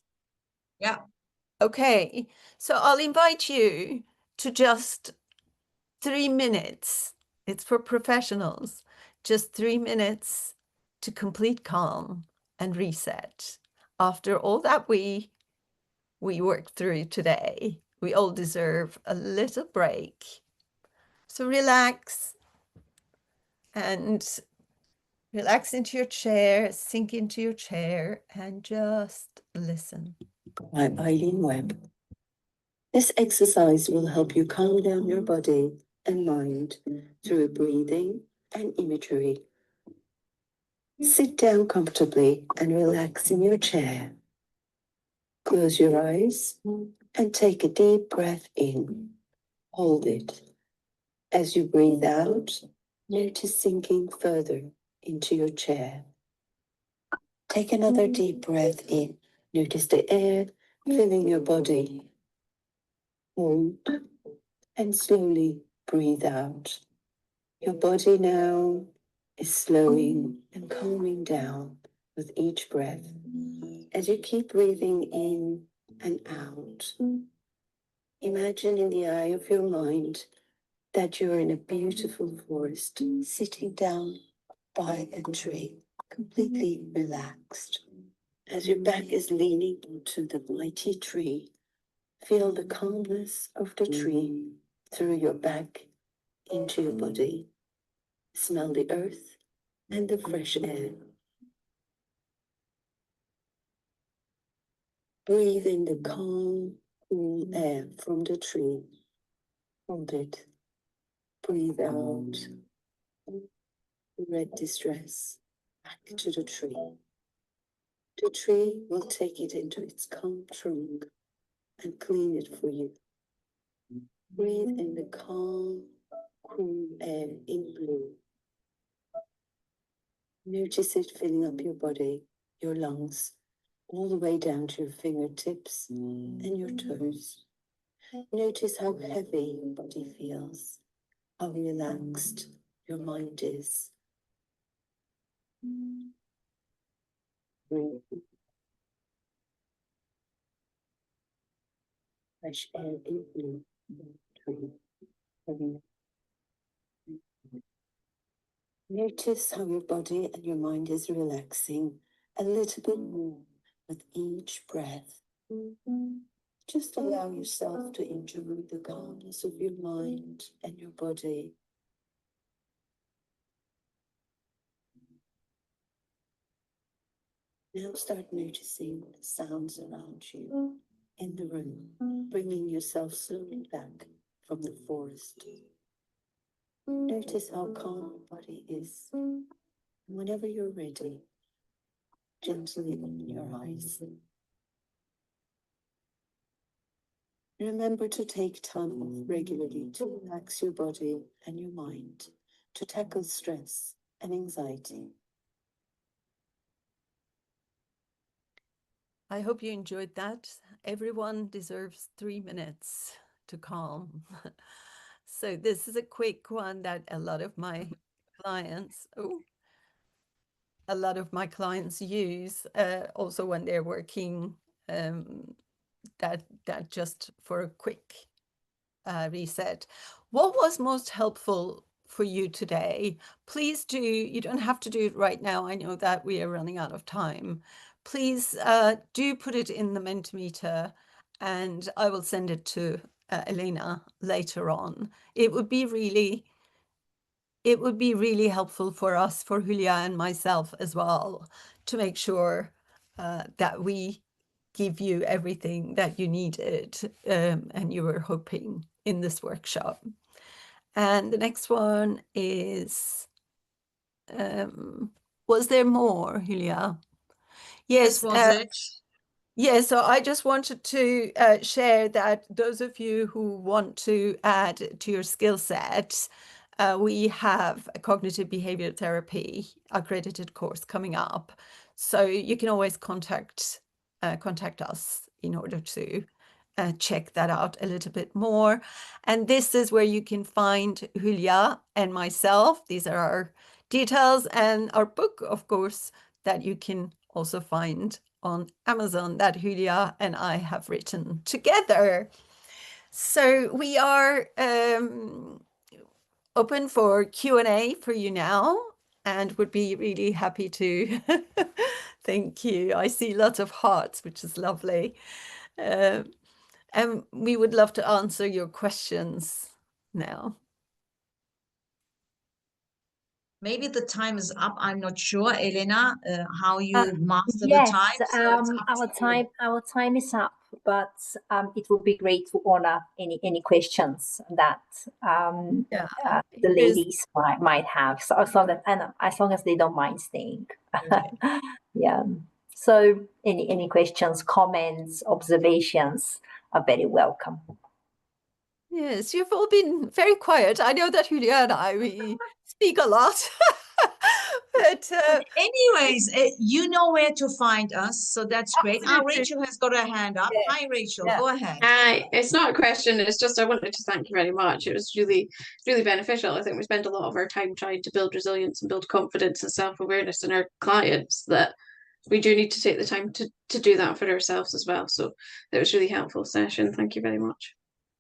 Yeah. Okay. So I'll invite you to just 3 minutes. It's for professionals. Just 3 minutes to complete calm and reset. After all that we worked through today, we all deserve a little break. So relax and relax into your chair, sink into your chair and just listen. I'm Aylin Webb. This exercise will help you calm down your body and mind through breathing and imagery. Sit down comfortably and relax in your chair. Close your eyes and take a deep breath in. Hold it. As you breathe out, notice sinking further into your chair. Take another deep breath in. Notice the air filling your body. Hold and slowly breathe out. Your body now is slowing and calming down with each breath. As you keep breathing in and out, imagine in the eye of your mind that you're in a beautiful forest, sitting down by a tree, completely relaxed. As your back is leaning into the mighty tree, feel the calmness of the tree through your back into your body. Smell the earth and the fresh air. Breathe in the calm, cool air from the tree. Hold it. Breathe out the red distress back to the tree. The tree will take it into its calm trunk and clean it for you. Breathe in the calm, cool air in blue. Notice it filling up your body, your lungs, all the way down to your fingertips and your toes. Notice how heavy your body feels, how relaxed your mind is. Breathe. Fresh air in blue. Notice how your body and your mind is relaxing a little bit more with each breath. Just allow yourself to enjoy the calmness of your mind and your body. Now start noticing the sounds around you in the room, bringing yourself slowly back from the forest. Notice how calm your body is. And whenever you're ready, gently open your eyes. Remember to take time off regularly to relax your body and your mind, to tackle stress and anxiety. I hope you enjoyed that. Everyone deserves 3 minutes to calm. So this is a quick one that a lot of my clients use also when they're working that just for a quick reset. What was most helpful for you today? Please do, you don't have to do it right now. I know that we are running out of time, please do put it in the Mentimeter, and I will send it to Elena later on. It would be really helpful for us, for Hulya and myself as well, to make sure that we give you everything that you needed and you were hoping in this workshop. And the next one is, was there more, Hulya? Yes. This was it. Yeah, so I just wanted to share that those of you who want to add to your skill set, we have a cognitive behavioral therapy accredited course coming up. So you can always contact us in order to check that out a little bit more. And this is where you can find Hulya and myself. These are our details, and our book, of course, that you can also find on Amazon, that Hulya and I have written together. So we are open for Q&A for you now, and would be really happy to. Thank you. I see lots of hearts, which is lovely. And we would love to answer your questions now. Maybe the time is up. I'm not sure, Elena, how you master yes, the time. So our time is up, but it would be great to honor any questions that the ladies might have. So as long as they don't mind staying. Okay. Yeah. So any questions, comments, observations are very welcome. Yes, you've all been very quiet. I know that Hulya and I, we speak a lot. But anyways, you know where to find us, so that's great. Rachel has got her hand up. Yeah. Hi, Rachel. Yeah. Go ahead. Hi. It's not a question. It's just I wanted to thank you very much. It was really, really beneficial. I think we spend a lot of our time trying to build resilience and build confidence and self-awareness in our clients, that we do need to take the time to do that for ourselves as well. So it was a really helpful session. Thank you very much.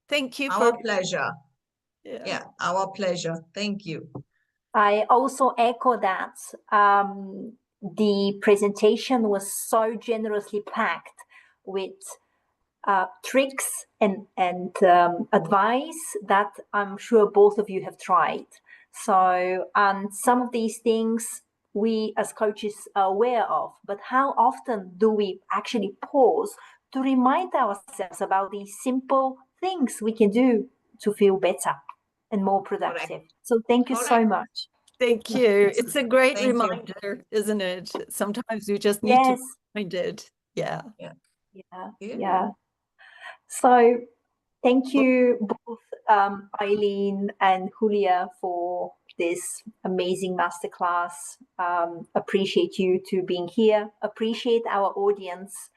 Thank you. Our pleasure. Yeah, our pleasure. Thank you. I also echo that the presentation was so generously packed with tricks and advice that I'm sure both of you have tried. So some of these things we as coaches are aware of, but how often do we actually pause to remind ourselves about these simple things we can do to feel better and more productive? Correct. So thank you so much. Thank you. It's a great reminder, isn't it? Sometimes we just need to be reminded. Yeah. So thank you both, Aylin and Hulya, for this amazing masterclass. Appreciate you two being here. Appreciate our audience.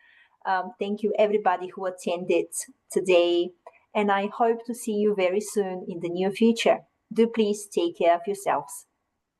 Thank you everybody who attended today. And I hope to see you very soon in the near future. Do please take care of yourselves.